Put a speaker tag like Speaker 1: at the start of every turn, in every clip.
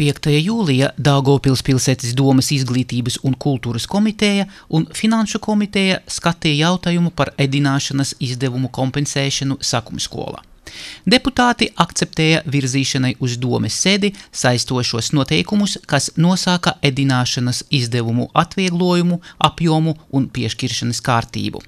Speaker 1: 5. jūlijā Daugavpils pilsētas domes izglītības un kultūras komiteja un finanšu komiteja skatīja jautājumu par ēdināšanas izdevumu kompensēšanu Sakumskola. Deputāti akceptēja virzīšanai uz domes sēdi saistošos noteikumus, kas nosaka ēdināšanas izdevumu atvieglojumu, apjomu un piešķiršanas kārtību.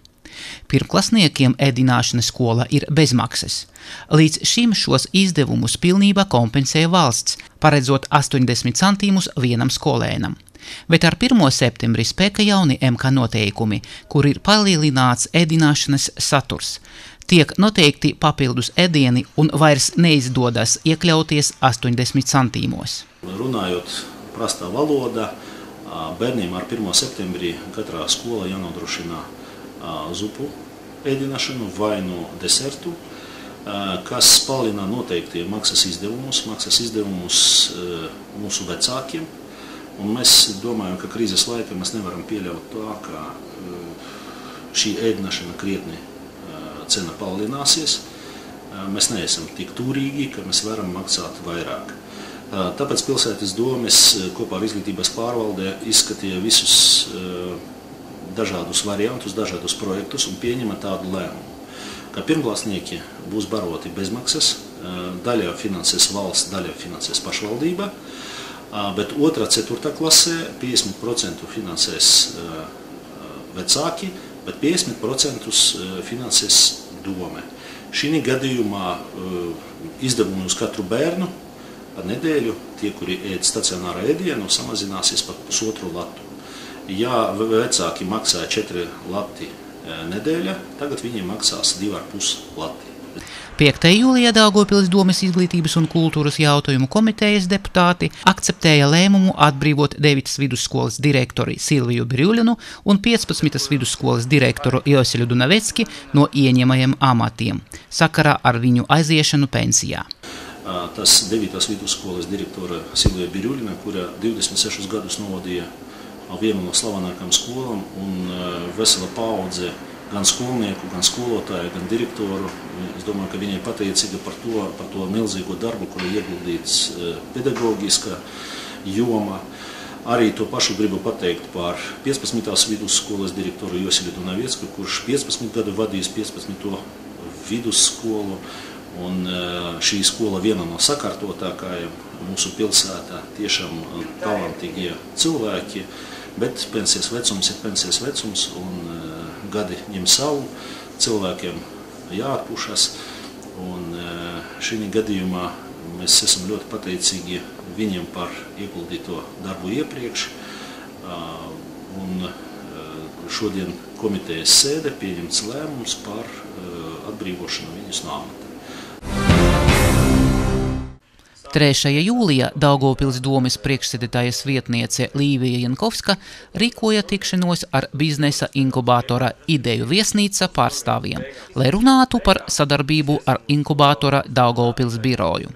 Speaker 1: Pirmklasniekiem ēdināšanas skola ir bezmaksas. Līdz šim šos izdevumus pilnībā kompensēja valsts, paredzot 80 centīmus vienam skolēnam. Bet ar 1. septembri spēka jauni MK noteikumi, kur ir palielināts ēdināšanas saturs. Tiek noteikti papildus ēdieni un vairs neizdodas iekļauties 80 centīmos.
Speaker 2: Runājot prastā valodā, bērniem ar 1. septembrī katrā skola jānodrošina zupu ēdināšanu vai no desertu, kas palielina noteikti maksas izdevumus mūsu vecākiem. Un mēs domājam, ka krīzes laikā mēs nevaram pieļaut tā, ka šī ēdināšana krietni cena palielināsies. Mēs neesam tik turīgi, ka mēs varam maksāt vairāk. Tāpēc pilsētas domes kopā ar izglītības pārvaldē izskatīja visus dažādus variantus, dažādus projektus un pieņema tādu lēmumu, ka pirmklasnieki būs baroti bezmaksas, daļā finansēs valsts, daļā finansēs pašvaldība, bet 2. 4. klasē 50% finansēs vecāki, bet 50% finansēs dome. Šī gadījumā izdevumi uz katru bērnu par nedēļu, tie, kuri ēd stacionāru ēdienu, samazināsies par 1,5 latu. Ja vecāki maksāja 4 lati nedēļa, tagad viņiem maksās 2,5 lati.
Speaker 1: 5. jūlijā Daugavpils domes izglītības un kultūras jautājumu komitejas deputāti akceptēja lēmumu atbrīvot 9 vidusskolas direktori Silviju Birjuļinu un 15 vidusskolas direktoru Josiļu Dunavecki no ieņemajiem amatiem, sakarā ar viņu aiziešanu pensijā.
Speaker 2: Tas 9. vidusskolas direktora Silvija Birjuļina, kura 26 gadus novadīja vienu no slavenākām skolām un vesela paudze gan skolnieku, gan skolotāju, gan direktoru. Es domāju, ka viņai pateicīga par to milzīgo darbu, kuru ieguldīts pedagoģiskā joma. Arī to pašu gribu pateikt par 15. vidusskolas direktoru Josiļu Dunavecku, kurš 15 gadu vadījis 15. vidusskolu. Un šī skola viena no sakārtotākajām mūsu pilsētā, tiešām talantīgie cilvēki, bet pensijas vecums ir pensijas vecums un gadi ņem savu, cilvēkiem jāatpušas. Un šī gadījumā mēs esam ļoti pateicīgi viņiem par ieguldīto darbu iepriekš. Un šodien komitejas sēde pieņemts lēmums par atbrīvošanu viņus no amata.
Speaker 1: 3. jūlijā Daugavpils domes priekšsēdētājas vietniece Līvija Jankovska rīkoja tikšanos ar biznesa inkubātora Ideju viesnīca pārstāvjiem, lai runātu par sadarbību ar inkubātora Daugavpils biroju.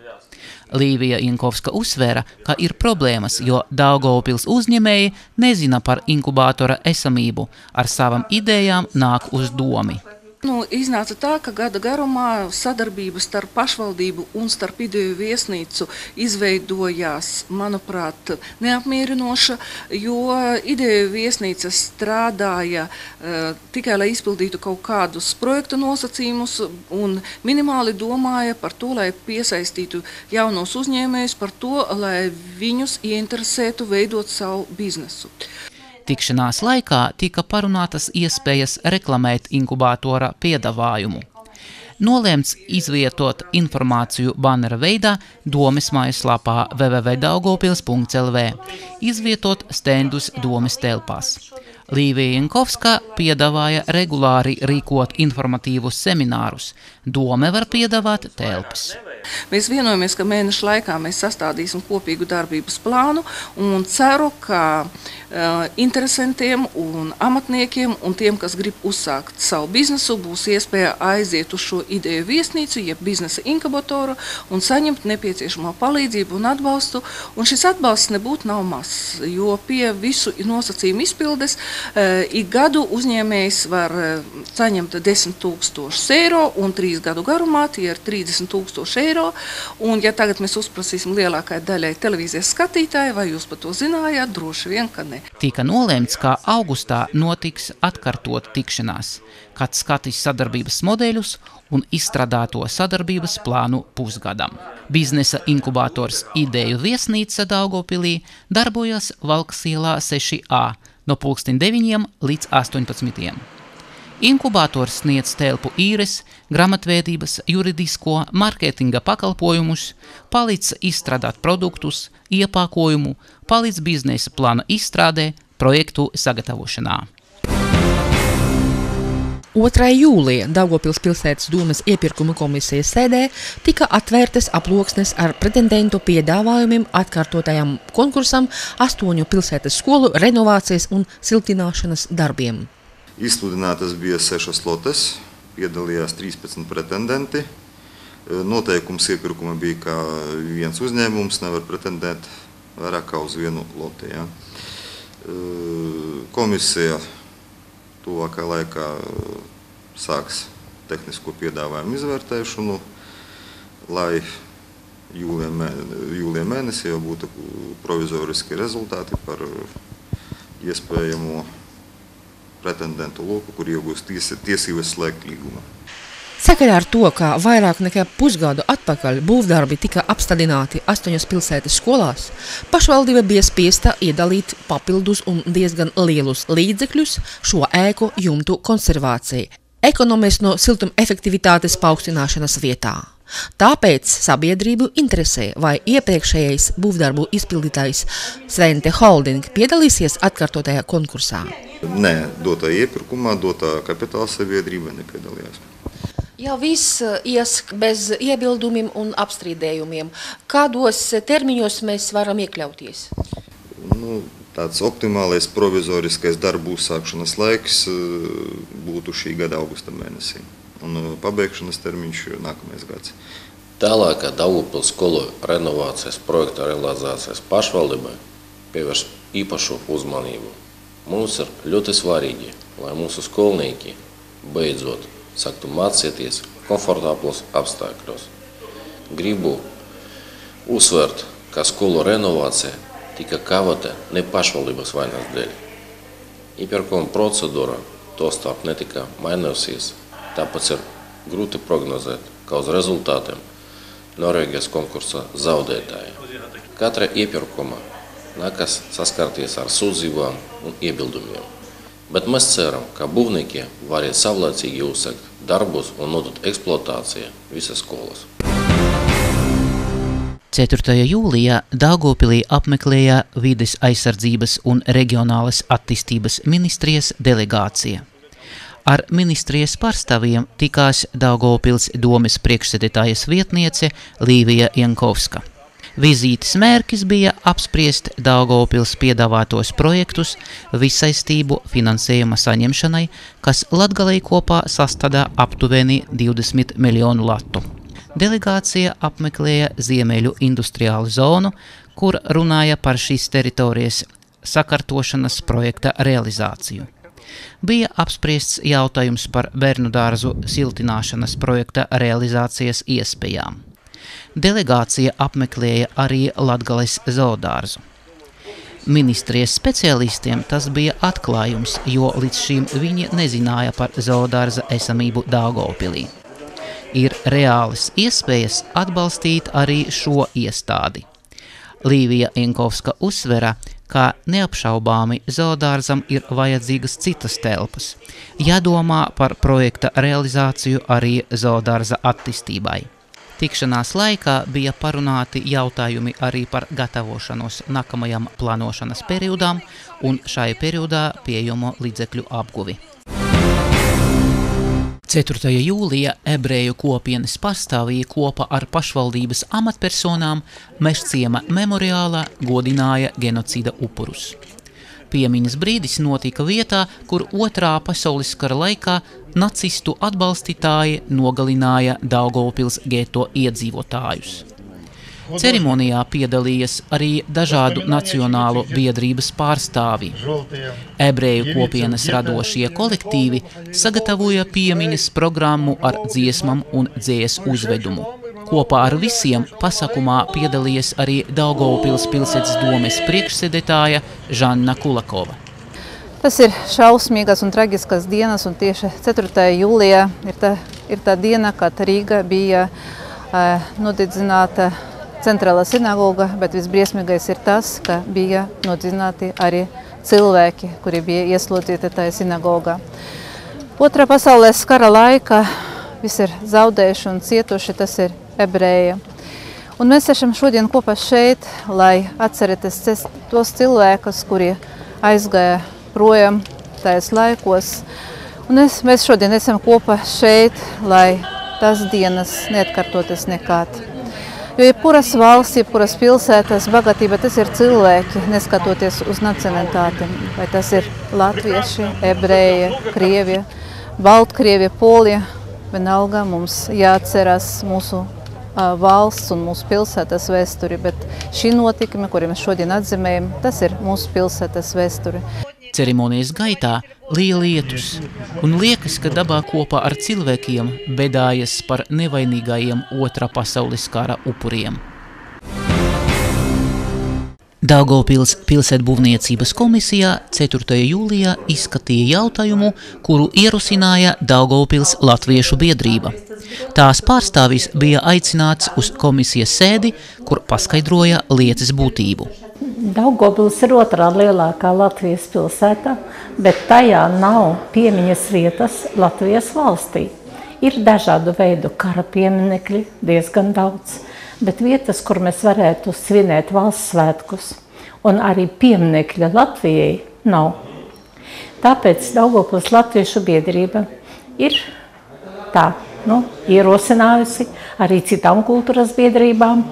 Speaker 1: Līvija Jankovska uzsvēra, ka ir problēmas, jo Daugavpils uzņēmēji nezina par inkubātora esamību, ar savām idejām nāk uz domi.
Speaker 3: Iznāca tā, ka gada garumā sadarbības starp pašvaldību un starp Ideju viesnīcu izveidojās, manuprāt, neapmierinoša, jo Ideju viesnīca strādāja tikai, lai izpildītu kaut kādus projektu nosacījumus un minimāli domāja par to, lai piesaistītu jaunos uzņēmējus, par to, lai viņus ieinteresētu veidot savu biznesu.
Speaker 1: Tikšanās laikā tika parunātas iespējas reklamēt inkubātora piedāvājumu. Nolēmts izvietot informāciju bannera veidā domes mājaslapā www.daugavpils.lv, izvietot stendus domes telpās. Līvija Jankovska piedāvāja regulāri rīkot informatīvus seminārus. Dome var piedāvāt telpas.
Speaker 3: Mēs vienojamies, ka mēneša laikā mēs sastādīsim kopīgu darbības plānu un ceru, ka interesantiem un amatniekiem un tiem, kas grib uzsākt savu biznesu, būs iespēja aiziet uz šo Ideju viesnīcu, jeb biznesa inkubatoru un saņemt nepieciešamo palīdzību un atbalstu. Un šis atbalsts nebūtu nav mazs, jo pie visu nosacījumu izpildes ik gadu uzņēmējs var saņemt 10 000 eiro un 3 gadu garumā tie ir 30 000 eiro. eiro. Un, ja tagad mēs uzprasīsim lielākai daļai televīzijas skatītāji, vai jūs par to zinājāt, droši vien, ka ne.
Speaker 1: Tika nolēmts, ka augustā notiks atkārtot tikšanās, kad skatīs sadarbības modeļus un izstrādāto sadarbības plānu pusgadam. Biznesa inkubators Ideju viesnīca Daugavpilī darbojas Valkas ielā 6A no 9 līdz 18. Inkubators sniedz telpu īres, grāmatvedības, juridisko, marketinga pakalpojumus, palīdz izstrādāt produktus, iepākojumu, palīdz biznesa plāna izstrādē, projektu sagatavošanā.
Speaker 4: 2. jūlijā Daugavpils pilsētas domes iepirkuma komisijas sēdē tika atvērtas aploksnes ar pretendentu piedāvājumiem atkārtotajam konkursam 8 pilsētas skolu renovācijas un siltināšanas darbiem.
Speaker 5: Izsludinātas bija 6 lotes, piedalījās 13 pretendenti. Noteikums iepirkuma bija, ka viens uzņēmums nevar pretendēt vairāk kā uz vienu loti. Ja. Komisija tuvākajā laikā sāks tehnisko piedāvājumu izvērtēšanu, lai jūlijā mēnesī jau būtu provizoriski rezultāti par iespējamo pretendentu loku, kur iegūst tiesības slēgt līgumu.
Speaker 4: Sakarā ar to, ka vairāk nekā pusgadu atpakaļ būvdarbi tika apstādināti 8 pilsētas skolās, pašvaldība bija spiesta iedalīt papildus un diezgan lielus līdzekļus šo ēku jumtu konservācijai, ekonomēs no siltuma efektivitātes paaugstināšanas vietā. Tāpēc sabiedrību interesē, vai iepriekšējais būvdarbu izpildītājs Svente Holding piedalīsies atkārtotajā konkursā.
Speaker 5: Nē, dotā iepirkumā, dotā kapitāla sabiedrība nepiedalījās.
Speaker 4: Ja viss ies bez iebildumiem un apstrīdējumiem, kādos termiņos mēs varam iekļauties?
Speaker 5: Tāds optimālais provizoriskais darbu uzsākšanas laiks būtu šī gada augusta mēnesī. Un pabeigšanas termiņš nākamais gads.
Speaker 6: Tālākā Daugavpils skolu renovācijas projekta realizācijas pašvaldībai pievērš īpašu uzmanību. Mums ir ļoti svarīgi, lai mūsu skolnieki beidzot sāktu mācīties komfortablos apstākļos. Gribu uzsvērt, ka skolu renovācija tika kavata ne pašvaldības vainas dēļ. Iepirkuma procedūra tostarp netika mainījusies, tāpēc ir grūti prognozēt, ka uz rezultātiem Norvēģijas konkursa zaudētāji. Katra iepirkuma nākas saskarties ar sūdzībām un iebildumiem. Bet mēs ceram, ka būvnieki varēs savlaicīgi uzsākt darbus un nodot eksploatācijā visas skolas.
Speaker 1: 4. jūlijā Daugavpilī apmeklēja Vides aizsardzības un reģionālas attīstības ministrijas delegācija. Ar ministrijas pārstāvjiem tikās Daugavpils domes priekšsēdētājas vietniece Līvija Jankovska. Vizītes mērķis bija apspriest Daugavpils piedāvātos projektus vissaistību finansējuma saņemšanai, kas Latgalei kopā sastādā aptuveni 20 miljonu latu. Delegācija apmeklēja Ziemeļu industriālu zonu, kur runāja par šīs teritorijas sakārtošanas projekta realizāciju. Bija apspriests jautājums par bērnu dārzu siltināšanas projekta realizācijas iespējām. Delegācija apmeklēja arī Latgales zoodārzu. Ministrijas speciālistiem tas bija atklājums, jo līdz šim viņi nezināja par zoodārza esamību Daugavpilī. Ir reālas iespējas atbalstīt arī šo iestādi. Līvija Jankovska uzsvera, ka neapšaubāmi zoodārzam ir vajadzīgas citas telpas. Jādomā par projekta realizāciju arī zoodārza attīstībai. Tikšanās laikā bija parunāti jautājumi arī par gatavošanos nākamajam plānošanas periodam un šai periodā pieejamo līdzekļu apguvi. 4. jūlijā ebreju kopienas pārstāvji kopā ar pašvaldības amatpersonām Mežciema memoriālā godināja genocīda upurus. Piemiņas brīdis notika vietā, kur Otrā pasaules kara laikā nacistu atbalstītāji nogalināja Daugavpils geto iedzīvotājus. Ceremonijā piedalījās arī dažādu nacionālu biedrības pārstāvji. Ebreju kopienas radošie kolektīvi sagatavoja piemiņas programmu ar dziesmām un dzējas uzvedumu. Kopā ar visiem pasākumā piedalījies arī Daugavpils pilsētas domes priekšsēdētāja Žanna Kulakova.
Speaker 7: Tas ir šausmīgas un traģiskas dienas, un tieši 4. jūlijā ir tā diena, kad Rīga bija nodedzināta centrālā sinagoga, bet visbriesmīgais ir tas, ka bija nodedzināti arī cilvēki, kuri bija ieslodzīti tajā sinagogā. Otrā pasaules kara laika visi ir zaudējuši un cietuši, tas ir ebreji. Un mēs esam šodien kopā šeit, lai atcerēties tos cilvēkus, kuri aizgāja projām tajos laikos. Un mēs šodien esam kopā šeit, lai tās dienas neatkārtotas nekad. Jo jebkuras valsts, jebkuras pilsētas bagātība, tas ir cilvēki, neskatoties uz nacionalitāti. Vai tas ir latvieši, ebreji, krievi, Baltkrievi, Polija. Vienalga mums jāatcerās mūsu valsts un mūsu pilsētas vēsturi, bet šī notikumi, kuri mēs šodien atzīmējam, tas ir mūsu pilsētas vēsturi.
Speaker 1: Ceremonijas gaitā lija lietus, un liekas, ka dabā kopā ar cilvēkiem bedājas par nevainīgajiem Otrā pasaules kara upuriem. Daugavpils pilsētbūvniecības komisijā 4. jūlijā izskatīja jautājumu, kuru ierosināja Daugavpils Latviešu biedrība. Tās pārstāvis bija aicināts uz komisijas sēdi, kur paskaidroja lietas būtību.
Speaker 8: Daugavpils ir otrā lielākā Latvijas pilsēta, bet tajā nav piemiņas vietas Latvijas valstī. Ir dažādu veidu kara pieminekļi, diezgan daudz, bet vietas, kur mēs varētu svinēt valsts svētkus, un arī pieminekļa Latvijai nav. Tāpēc Daugavpils Latviešu biedrība ir ierosinājusi arī citām kultūras biedrībām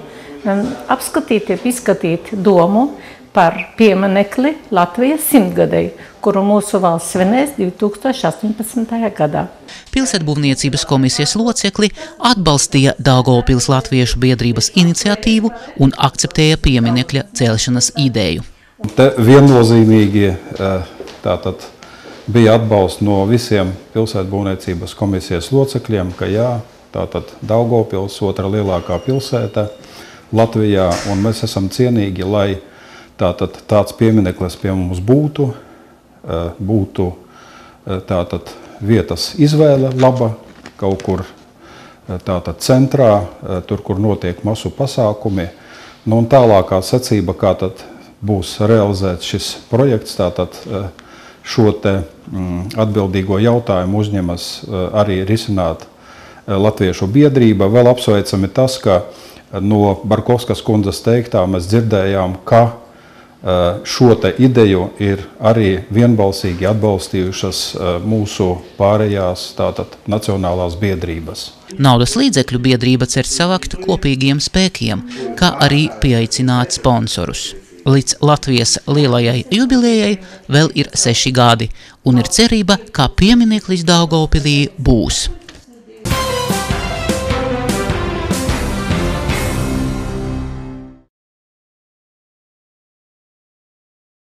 Speaker 8: izskatīt domu par pieminekli Latvijas 100-gadei, kuru mūsu valsts svinēs 2018. gadā.
Speaker 1: Pilsētbūvniecības komisijas locekli atbalstīja Daugavpils Latviešu biedrības iniciatīvu un akceptēja pieminekļa celšanas ideju.
Speaker 9: Te viennozīmīgi tātad bija atbalsts no visiem pilsētbūvniecības komisijas locekļiem, ka jā, tātad Daugavpils otrā lielākā pilsēta Latvijā, un mēs esam cienīgi, lai tāds piemineklis pie mums būtu tātad vietas izvēle laba, kaut kur tātad centrā, tur, kur notiek masu pasākumi. Un tālākā secība, kā tad būs realizēts šis projekts, tātad šo te atbildīgo jautājumu uzņemas arī risināt Latviešu biedrība. Vēl apsveicami tas, ka no Barkovskas kundzes teiktā mēs dzirdējām, ka šo te ideju ir arī vienbalsīgi atbalstījušas mūsu pārējās tātad nacionālās biedrības.
Speaker 1: Naudas līdzekļu biedrība cer savākt kopīgiem spēkiem, kā arī pieaicināt sponsorus. Līdz Latvijas lielajai jubilejai vēl ir 6 gadi, un ir cerība, ka piemineklis Daugavpilī būs.